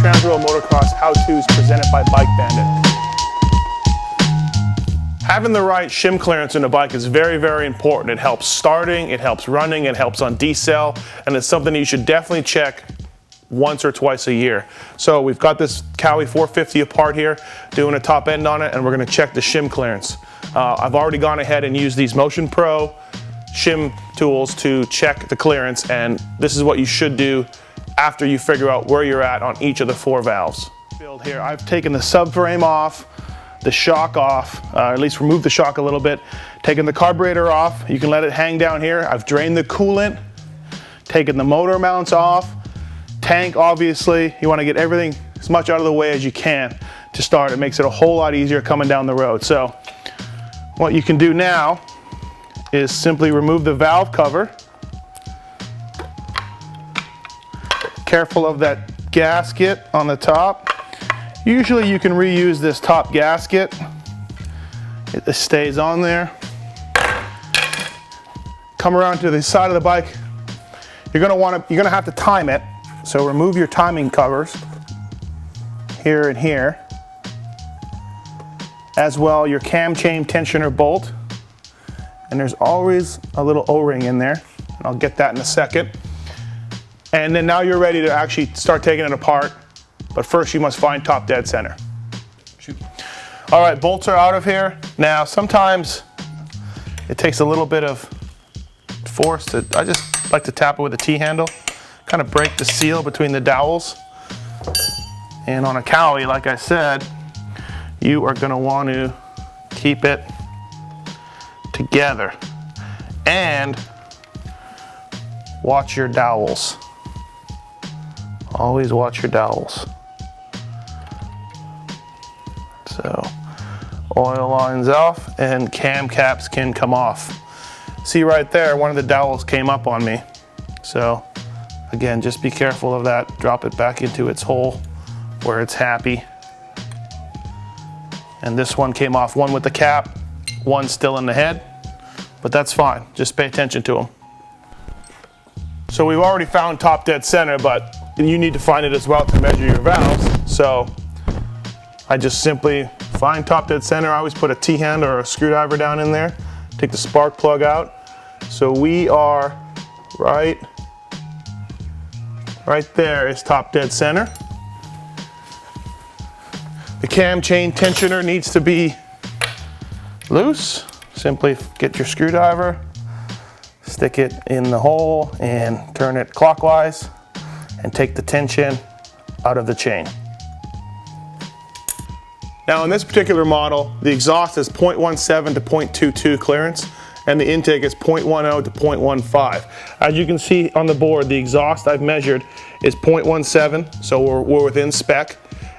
Transworld Motocross How-Tos presented by Bike Bandit. Having the right shim clearance in a bike is very, very important. It helps starting, it helps running, it helps on decel, and it's something you should definitely check once or twice a year. So we've got this Cowie 450 apart here, doing a top end on it, and we're gonna check the shim clearance. I've already gone ahead and used these Motion Pro shim tools to check the clearance, and this is what you should do after you figure out where you're at on each of the 4 valves. Build here, I've taken the subframe off, the shock off, at least remove the shock a little bit, taken the carburetor off. You can let it hang down here. I've drained the coolant, taken the motor mounts off, tank obviously. You want to get everything as much out of the way as you can to start. It makes it a whole lot easier coming down the road. So what you can do now is simply remove the valve cover. Careful of that gasket on the top. Usually you can reuse this top gasket. It stays on there. Come around to the side of the bike. You're gonna have to time it. So remove your timing covers here and here. As well, your cam chain tensioner bolt. And there's always a little O-ring in there. I'll get that in a second. And then now you're ready to actually start taking it apart. But first you must find top dead center. Shoot. All right, bolts are out of here. Now sometimes it takes a little bit of force I just like to tap it with a T-handle, kind of break the seal between the dowels. And on a Cowie, like I said, you are gonna want to keep it together. And watch your dowels. Always watch your dowels. So oil lines off and cam caps can come off. See right there, one of the dowels came up on me. So again, just be careful of that. Drop it back into its hole where it's happy. And this one came off, one with the cap, one still in the head, but that's fine. Just pay attention to them. So we've already found top dead center, but you need to find it as well to measure your valves. So I just simply find top dead center. I always put a T-hand or a screwdriver down in there, take the spark plug out. So we are right there is top dead center. The cam chain tensioner needs to be loose. Simply get your screwdriver, stick it in the hole and turn it clockwise and take the tension out of the chain. Now in this particular model, the exhaust is 0.17 to 0.22 clearance and the intake is 0.10 to 0.15. As you can see on the board, the exhaust I've measured is 0.17, so we're within spec,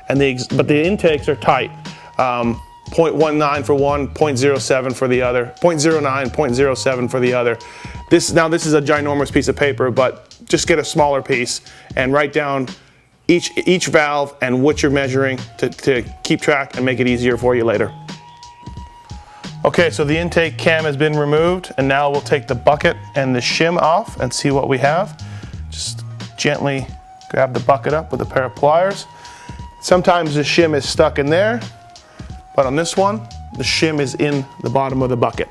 and but the intakes are tight. 0.19 for one, 0.07 for the other, 0.09, 0.07 for the other. Now this is a ginormous piece of paper, but just get a smaller piece and write down each valve and what you're measuring to keep track and make it easier for you later. Okay, so the intake cam has been removed, and now we'll take the bucket and the shim off and see what we have. Just gently grab the bucket up with a pair of pliers. Sometimes the shim is stuck in there, but on this one, the shim is in the bottom of the bucket.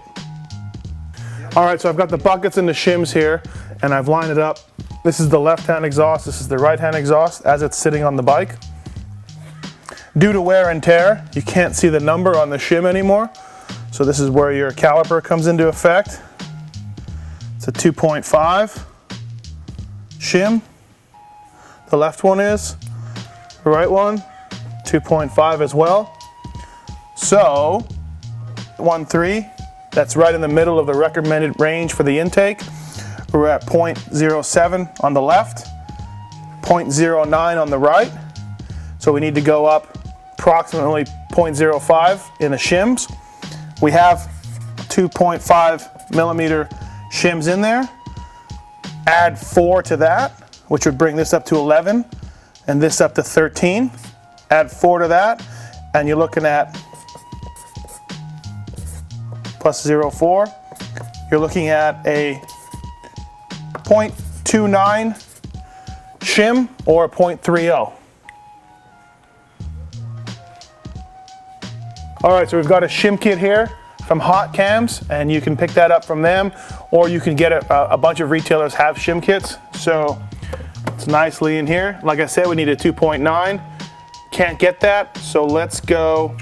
All right, so I've got the buckets and the shims here, and I've lined it up. This is the left-hand exhaust, this is the right-hand exhaust as it's sitting on the bike. Due to wear and tear, you can't see the number on the shim anymore. So this is where your caliper comes into effect. It's a 2.5 shim. The left one is. The right one, 2.5 as well. So, 1.3, that's right in the middle of the recommended range for the intake. We're at 0.07 on the left, 0.09 on the right. So we need to go up approximately 0.05 in the shims. We have 2.5 millimeter shims in there. Add 4 to that, which would bring this up to 11 and this up to 13. Add 4 to that, and you're looking at plus 0.4. You're looking at a 0.29 shim or a 0.30. All right, so we've got a shim kit here from Hot Cams, and you can pick that up from them, or you can get a bunch of retailers have shim kits. So it's nicely in here. Like I said, we need a 2.9. Can't get that, so let's go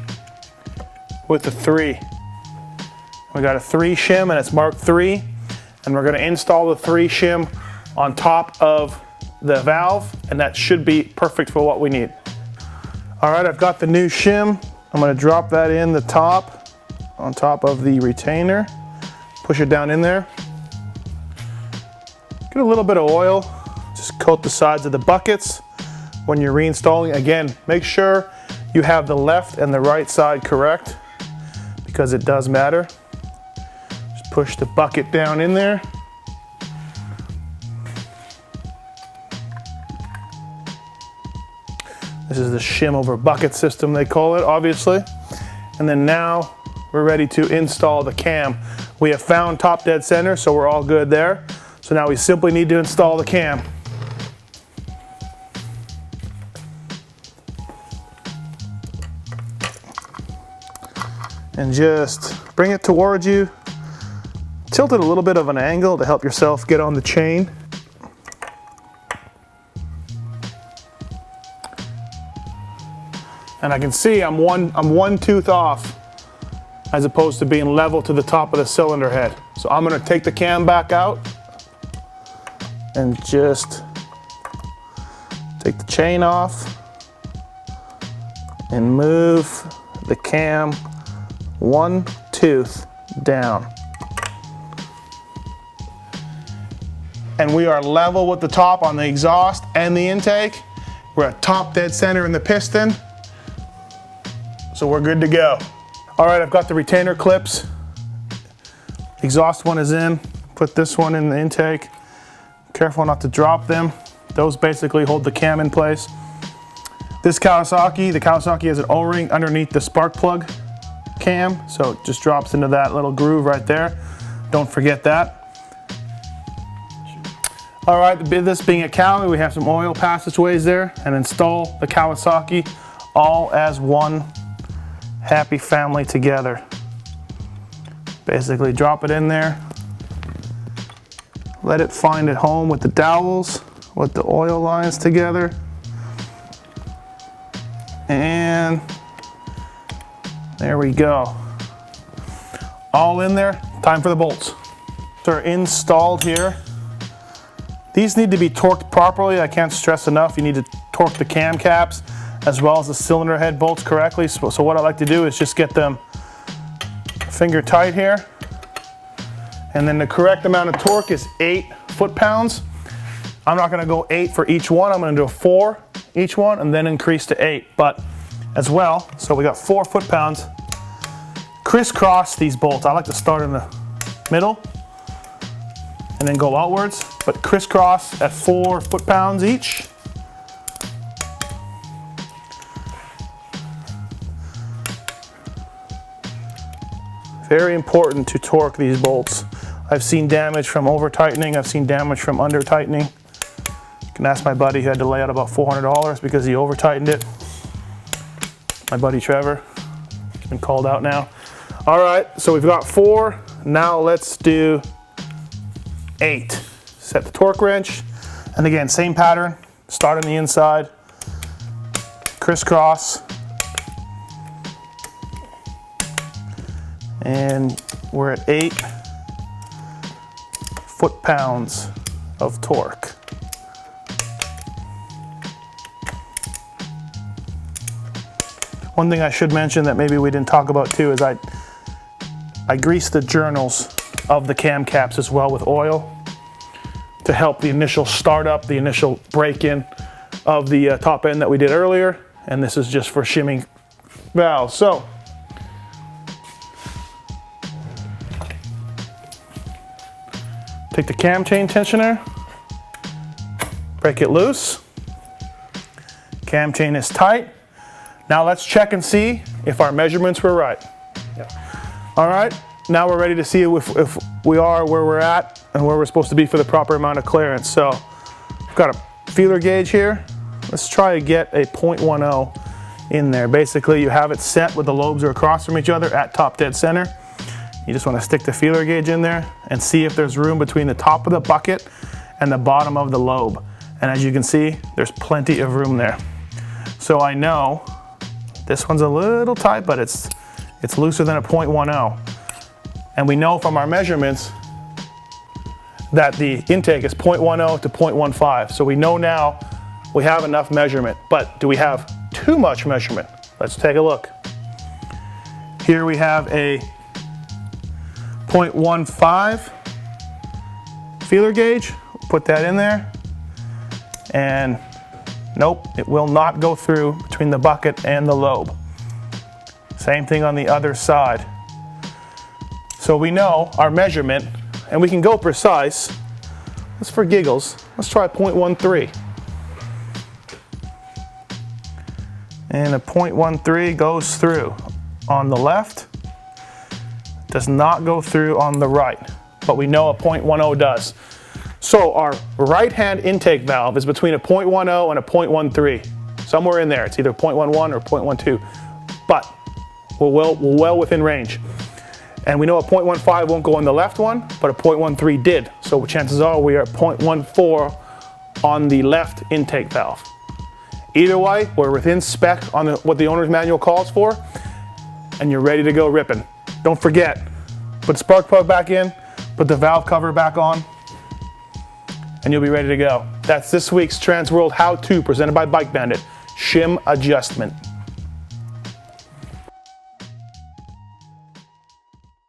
with a 3. We got a 3 shim, and it's marked 3, and we're going to install the 3 shim on top of the valve, and that should be perfect for what we need. All right, I've got the new shim. I'm going to drop that in the top, on top of the retainer. Push it down in there. Get a little bit of oil. Just coat the sides of the buckets when you're reinstalling. Again, make sure you have the left and the right side correct, because it does matter. Just push the bucket down in there. This is the shim over bucket system, they call it, obviously. And then now we're ready to install the cam. We have found top dead center, so we're all good there. So now we simply need to install the cam. And just bring it towards you. Tilt it a little bit of an angle to help yourself get on the chain. And I can see I'm one tooth off, as opposed to being level to the top of the cylinder head. So I'm gonna take the cam back out and just take the chain off and move the cam one tooth down. And we are level with the top on the exhaust and the intake. We're at top dead center in the piston. So we're good to go. All right, I've got the retainer clips. Exhaust one is in. Put this one in the intake. Careful not to drop them. Those basically hold the cam in place. This Kawasaki, the Kawasaki has an O-ring underneath the spark plug cam, so it just drops into that little groove right there. Don't forget that. All right, this being a Kawi, we have some oil passageways there, and install the Kawasaki all as one happy family together. Basically drop it in there, let it find it home with the dowels, with the oil lines together, and there we go. All in there, time for the bolts. They're installed here. These need to be torqued properly. I can't stress enough, you need to torque the cam caps as well as the cylinder head bolts correctly. So what I like to do is just get them finger tight here. And then the correct amount of torque is 8 foot-pounds. I'm not gonna go 8 for each one. I'm gonna do 4 each one and then increase to 8. But as well, so we got 4 foot-pounds. Crisscross these bolts. I like to start in the middle and then go outwards, but crisscross at 4 foot-pounds each. Very important to torque these bolts. I've seen damage from over tightening. I've seen damage from under tightening. You can ask my buddy who had to lay out about $400 because he over tightened it. My buddy Trevor, he's been called out now. All right, so we've got 4. Now let's do 8. Set the torque wrench. And again, same pattern. Start on the inside, crisscross. And we're at 8 foot-pounds of torque. One thing I should mention that maybe we didn't talk about too is I grease the journals of the cam caps as well with oil to help the initial startup, the initial break-in of the top end that we did earlier. And this is just for shimming valves. So, take the cam chain tensioner, break it loose. Cam chain is tight. Now let's check and see if our measurements were right. Yeah. All right, now we're ready to see if we are where we're at and where we're supposed to be for the proper amount of clearance. So, I've got a feeler gauge here. Let's try to get a 0.10 in there. Basically, you have it set with the lobes are across from each other at top dead center. You just want to stick the feeler gauge in there and see if there's room between the top of the bucket and the bottom of the lobe. And as you can see, there's plenty of room there. So I know this one's a little tight, but it's looser than a 0.10. And we know from our measurements that the intake is 0.10 to 0.15. So we know now we have enough measurement, but do we have too much measurement? Let's take a look. Here we have a 0.15 feeler gauge. Put that in there, and nope, it will not go through between the bucket and the lobe. Same thing on the other side. So we know our measurement, and we can go precise. Just for giggles, let's try 0.13. And a 0.13 goes through on the left, does not go through on the right, but we know a 0.10 does. So our right hand intake valve is between a 0.10 and a 0.13. Somewhere in there, it's either 0.11 or 0.12, but we're well within range. And we know a 0.15 won't go on the left one, but a 0.13 did. So chances are we are at 0.14 on the left intake valve. Either way, we're within spec on what the owner's manual calls for, and you're ready to go ripping. Don't forget, put the spark plug back in, put the valve cover back on, and you'll be ready to go. That's this week's Trans World How To presented by Bike Bandit, shim adjustment.